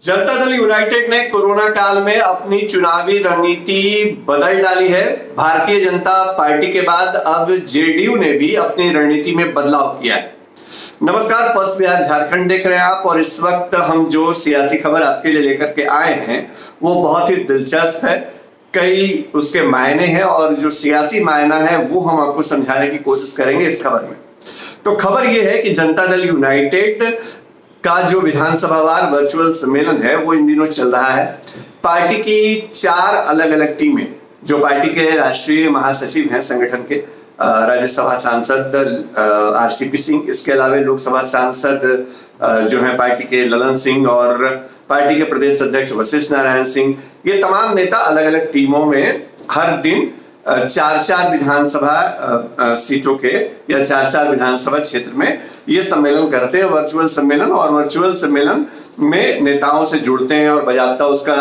Janata Dal United ने corona काल में अपनी चुनावी रणनीति बदल डाली है। भारतीय जनता पार्टी के बाद अब जेडीयू ने भी अपनी रणनीति में बदलाव किया है। नमस्कार, फर्स्ट बिहार झारखंड देख रहे हैं आप और इस वक्त हम जो सियासी खबर आपके लिए लेकर के आए हैं वो बहुत ही दिलचस्प है। कई उसके मायने हैं और जो सियासी मायना है वो हम आपको समझाने की कोशिश करेंगे इस खबर में। तो खबर ये है कि जनता दल यूनाइटेड का जो विधानसभावार वर्चुअल सम्मेलन है वो इन दिनों चल रहा है। पार्टी की 4 अलग अलग टीमें, जो पार्टी के राष्ट्रीय महासचिव हैं संगठन के, राज्यसभा सांसद आरसीपी सिंह, इसके अलावा लोकसभा सांसद जो है पार्टी के ललन सिंह और पार्टी के प्रदेश अध्यक्ष वशिष्ठ नारायण सिंह, ये तमाम नेता अलग अलग टीमों में हर दिन 4-4 विधानसभा सीटों के या 4-4 विधानसभा क्षेत्र में ये सम्मेलन करते हैं, वर्चुअल सम्मेलन। और वर्चुअल सम्मेलन में नेताओं से जुड़ते हैं और बाकायदा उसका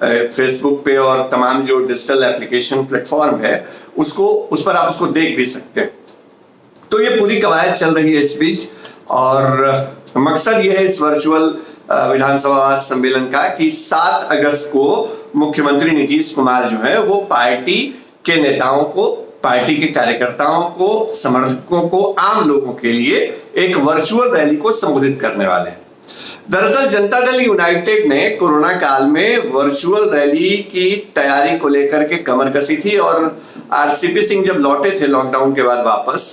फेसबुक पे और तमाम जो डिजिटल एप्लीकेशन प्लेटफॉर्म है उस पर आप उसको देख भी सकते हैं। तो ये पूरी कवायद चल रही है इस बीच और मकसद ये है इस वर्चुअल विधानसभा सम्मेलन का कि 7 अगस्त को मुख्यमंत्री नीतीश कुमार जो है वो पार्टी के नेताओं को, पार्टी के कार्यकर्ताओं को, समर्थकों को, आम लोगों के लिए एक वर्चुअल रैली को संबोधित करने वाले हैं। दरअसल जनता दल यूनाइटेड ने कोरोना काल में वर्चुअल रैली की तैयारी को लेकर के कमर कसी थी और आरसीपी सिंह जब लौटे थे लॉकडाउन के बाद वापस,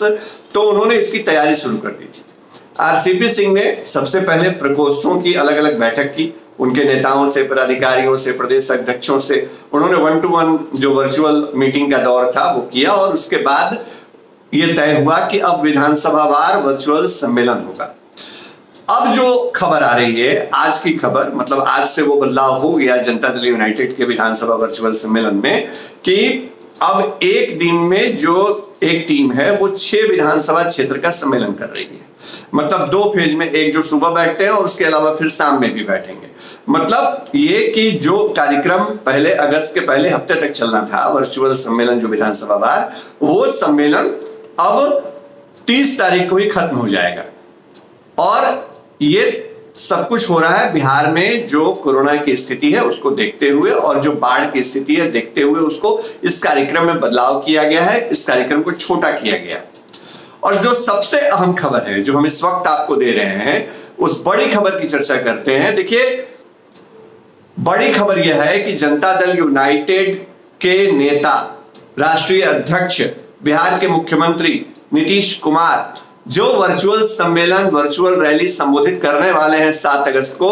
तो उन्होंने इसकी तैयारी शुरू कर दी थी। आरसीपी सिंह ने सबसे पहले प्रकोष्ठों की अलग अलग बैठक की, उनके नेताओं से, पदाधिकारियों से, प्रदेश अध्यक्षों से उन्होंने 1-to-1 जो वर्चुअल मीटिंग का दौर था वो किया और उसके बाद ये तय हुआ कि अब विधानसभावार वर्चुअल सम्मेलन होगा। अब जो खबर आ रही है, आज की खबर, मतलब आज से वो बदलाव हो गया जनता दल यूनाइटेड के विधानसभा वर्चुअल सम्मेलन में कि अब एक दिन में जो एक टीम है वो 6 विधानसभा क्षेत्र का सम्मेलन कर रही है। मतलब 2 फेज में, एक जो सुबह बैठते हैं और उसके अलावा फिर शाम में भी बैठेंगे। मतलब ये कि जो कार्यक्रम पहले अगस्त के पहले हफ्ते तक चलना था, वर्चुअल सम्मेलन जो विधानसभा वार, वो सम्मेलन अब 30 तारीख को ही खत्म हो जाएगा। और ये सब कुछ हो रहा है बिहार में जो कोरोना की स्थिति है उसको देखते हुए और जो बाढ़ की स्थिति है देखते हुए उसको इस कार्यक्रम में बदलाव किया गया है, इस कार्यक्रम को छोटा किया गया है। और जो सबसे अहम खबर है जो हम इस वक्त आपको दे रहे हैं, उस बड़ी खबर की चर्चा करते हैं। देखिए, बड़ी खबर यह है कि जनता दल यूनाइटेड के नेता, राष्ट्रीय अध्यक्ष, बिहार के मुख्यमंत्री नीतीश कुमार जो वर्चुअल सम्मेलन, वर्चुअल रैली संबोधित करने वाले हैं 7 अगस्त को,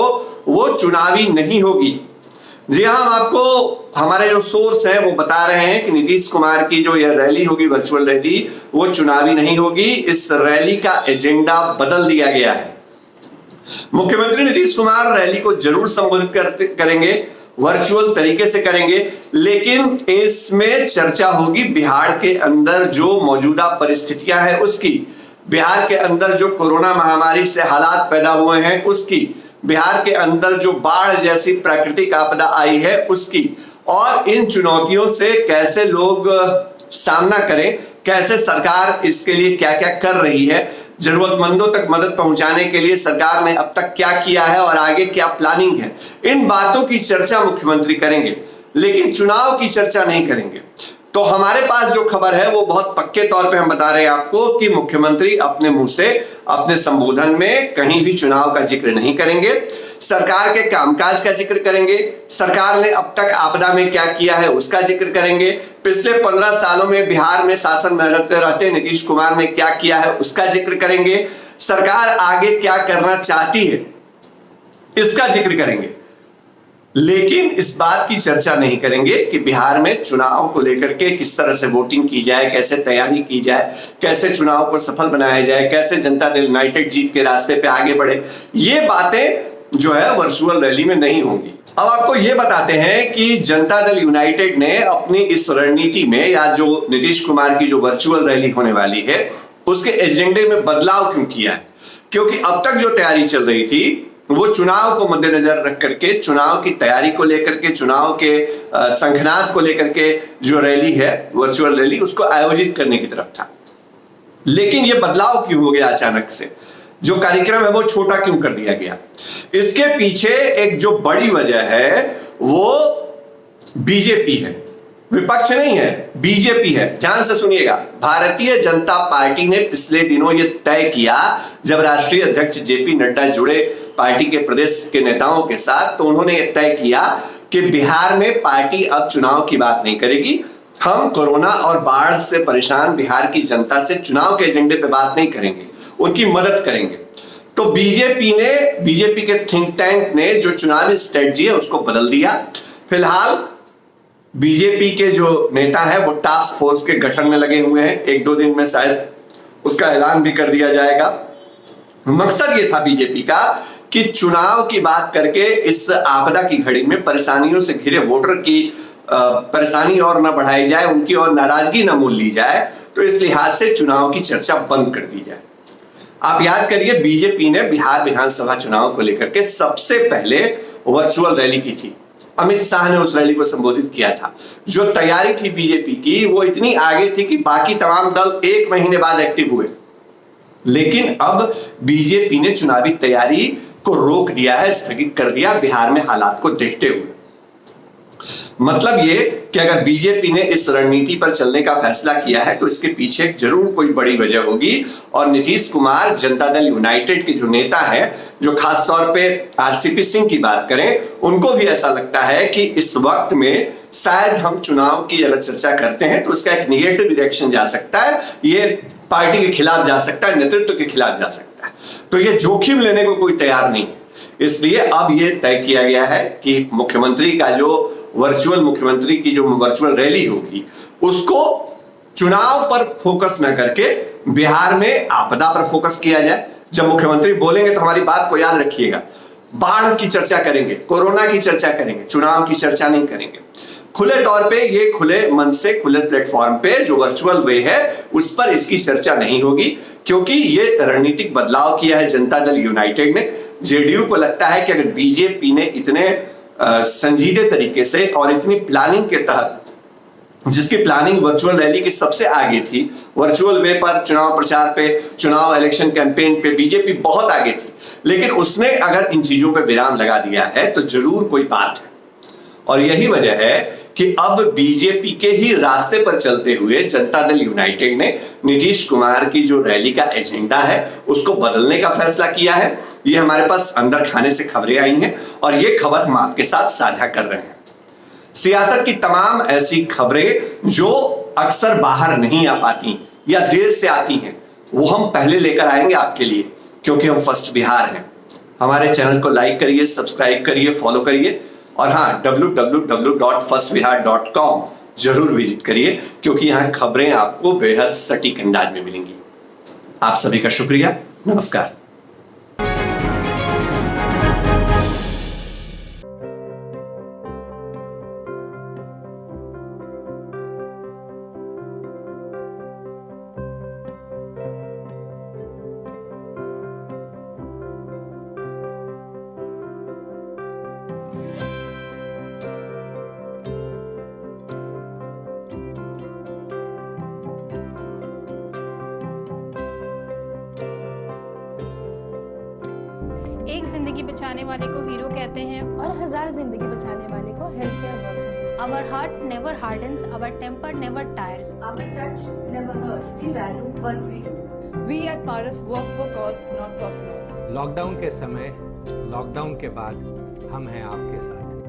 वो चुनावी नहीं होगी। जी हां, हम आपको हमारे जो सोर्स हैं वो बता रहे हैं कि नीतीश कुमार की जो यह रैली होगी, वर्चुअल रैली, वो चुनावी नहीं होगी। इस रैली का एजेंडा बदल दिया गया है। मुख्यमंत्री नीतीश कुमार रैली को जरूर संबोधित करेंगे, वर्चुअल तरीके से करेंगे, लेकिन इसमें चर्चा होगी बिहार के अंदर जो मौजूदा परिस्थितियां हैं उसकी, बिहार के अंदर जो कोरोना महामारी से हालात पैदा हुए हैं उसकी, बिहार के अंदर जो बाढ़ जैसी प्राकृतिक आपदा आई है उसकी, और इन चुनौतियों से कैसे लोग सामना करें, कैसे सरकार इसके लिए क्या क्या कर रही है, जरूरतमंदों तक मदद पहुंचाने के लिए सरकार ने अब तक क्या किया है और आगे क्या प्लानिंग है, इन बातों की चर्चा मुख्यमंत्री करेंगे, लेकिन चुनाव की चर्चा नहीं करेंगे। तो हमारे पास जो खबर है वो बहुत पक्के तौर पे हम बता रहे हैं आपको कि मुख्यमंत्री अपने मुंह से अपने संबोधन में कहीं भी चुनाव का जिक्र नहीं करेंगे, सरकार के कामकाज का जिक्र करेंगे, सरकार ने अब तक आपदा में क्या किया है उसका जिक्र करेंगे, पिछले 15 सालों में बिहार में शासन में रहते नीतीश कुमार ने क्या किया है उसका जिक्र करेंगे, सरकार आगे क्या करना चाहती है इसका जिक्र करेंगे। लेकिन इस बात की चर्चा नहीं करेंगे कि बिहार में चुनाव को लेकर के किस तरह से वोटिंग की जाए, कैसे तैयारी की जाए, कैसे चुनाव को सफल बनाया जाए, कैसे जनता दल यूनाइटेड जीत के रास्ते पे आगे बढ़े। ये बातें जो है वर्चुअल रैली में नहीं होंगी। अब आपको ये बताते हैं कि जनता दल यूनाइटेड ने अपनी इस रणनीति में, या जो नीतीश कुमार की जो वर्चुअल रैली होने वाली है उसके एजेंडे में बदलाव क्यों किया है। क्योंकि अब तक जो तैयारी चल रही थी वो चुनाव को मद्देनजर रख करके, चुनाव की तैयारी को लेकर के, चुनाव के संगठनात को लेकर के जो रैली है, वर्चुअल रैली, उसको आयोजित करने की तरफ था। लेकिन ये बदलाव क्यों हो गया अचानक से? जो कार्यक्रम है वो छोटा क्यों कर दिया गया? इसके पीछे एक जो बड़ी वजह है वो बीजेपी है, विपक्ष नहीं है, बीजेपी है। ध्यान से सुनिएगा। भारतीय जनता पार्टी ने पिछले दिनों यह तय किया, जब राष्ट्रीय अध्यक्ष जेपी नड्डा जुड़े पार्टी के प्रदेश के नेताओं के साथ, तो उन्होंने यह तय किया कि बिहार में पार्टी अब चुनाव की बात नहीं करेगी। हम कोरोना और बाढ़ से परेशान बिहार की जनता से चुनाव के एजेंडे पे बात नहीं करेंगे, उनकी मदद करेंगे। तो बीजेपी के थिंक टैंक ने जो चुनावी स्ट्रेटजी है उसको बदल दिया। फिलहाल बीजेपी के जो नेता है वो टास्क फोर्स के गठन में लगे हुए हैं। 1-2 दिन में शायद उसका ऐलान भी कर दिया जाएगा। मकसद ये था बीजेपी का कि चुनाव की बात करके इस आपदा की घड़ी में परेशानियों से घिरे वोटर की परेशानी और न बढ़ाई जाए, उनकी और नाराजगी न मोल ली जाए। तो इस लिहाज से चुनाव की चर्चा बंद कर दी जाए। आप याद करिए, बीजेपी ने बिहार विधानसभा चुनाव को लेकर के सबसे पहले वर्चुअल रैली की थी। अमित शाह ने उस रैली को संबोधित किया था। जो तैयारी थी बीजेपी की वो इतनी आगे थी कि बाकी तमाम दल 1 महीने बाद एक्टिव हुए। लेकिन अब बीजेपी ने चुनावी तैयारी को रोक दिया है, स्थगित कर दिया बिहार में हालात को देखते हुए। मतलब ये कि अगर बीजेपी ने इस रणनीति पर चलने का फैसला किया है तो इसके पीछे जरूर कोई बड़ी वजह होगी। और नीतीश कुमार, जनता दल यूनाइटेड के जो नेता है, जो खासतौर पे आरसीपी सिंह की बात करें, उनको भी ऐसा लगता है कि इस वक्त में शायद हम चुनाव की अगर चर्चा करते हैं तो उसका एक निगेटिव रिएक्शन जा सकता है, ये पार्टी के खिलाफ जा सकता है, नेतृत्व के खिलाफ जा सकता है। तो ये जोखिम लेने को कोई तैयार नहीं है। इसलिए अब ये तय किया गया है कि मुख्यमंत्री का जो मुख्यमंत्री की जो वर्चुअल रैली होगी उसको चुनाव पर फोकस न करके बिहार में आपदा पर फोकस किया जाए। जब मुख्यमंत्री बोलेंगे तो हमारी बात को याद रखिएगा, बाढ़ की चर्चा करेंगे, कोरोना की चर्चा करेंगे, चुनाव की चर्चा नहीं करेंगे। खुले तौर पे, ये खुले मन से, खुले प्लेटफॉर्म पे जो वर्चुअल वे है उस पर इसकी चर्चा नहीं होगी, क्योंकि ये रणनीतिक बदलाव किया है जनता दल यूनाइटेड ने। जेडीयू को लगता है कि अगर बीजेपी ने इतने संजीदे तरीके से और इतनी प्लानिंग के तहत, जिसकी प्लानिंग वर्चुअल रैली की सबसे आगे थी, वर्चुअल वे पर चुनाव प्रचार पे, चुनाव इलेक्शन कैंपेन पे बीजेपी बहुत आगे थी, लेकिन उसने अगर इन चीजों पे विराम लगा दिया है तो जरूर कोई बात है। और यही वजह है कि अब बीजेपी के ही रास्ते पर चलते हुए जनता दल यूनाइटेड ने नीतीश कुमार की जो रैली का एजेंडा है उसको बदलने का फैसला किया है। ये हमारे पास अंदर खाने से खबरें आई हैं और ये खबर हम आपके साथ साझा कर रहे हैं। सियासत की तमाम ऐसी खबरें जो अक्सर बाहर नहीं आ पाती या देर से आती हैं, वो हम पहले लेकर आएंगे आपके लिए, क्योंकि हम फर्स्ट बिहार हैं। हमारे चैनल को लाइक करिए, सब्सक्राइब करिए, फॉलो करिए और हाँ, www.firstbihar.com जरूर विजिट करिए, क्योंकि यहाँ खबरें आपको बेहद सटीक अंदाज में मिलेंगी। आप सभी का शुक्रिया, नमस्कार। एक जिंदगी बचाने वाले को हीरो कहते हैं और 1000 जिंदगी बचाने वाले को health care worker. Our heart never hardens, our temper never tires. Our touch never hurts. We value what we do. We at Paras work for cause, not for applause. Lockdown के समय, lockdown के बाद हम हैं आपके साथ।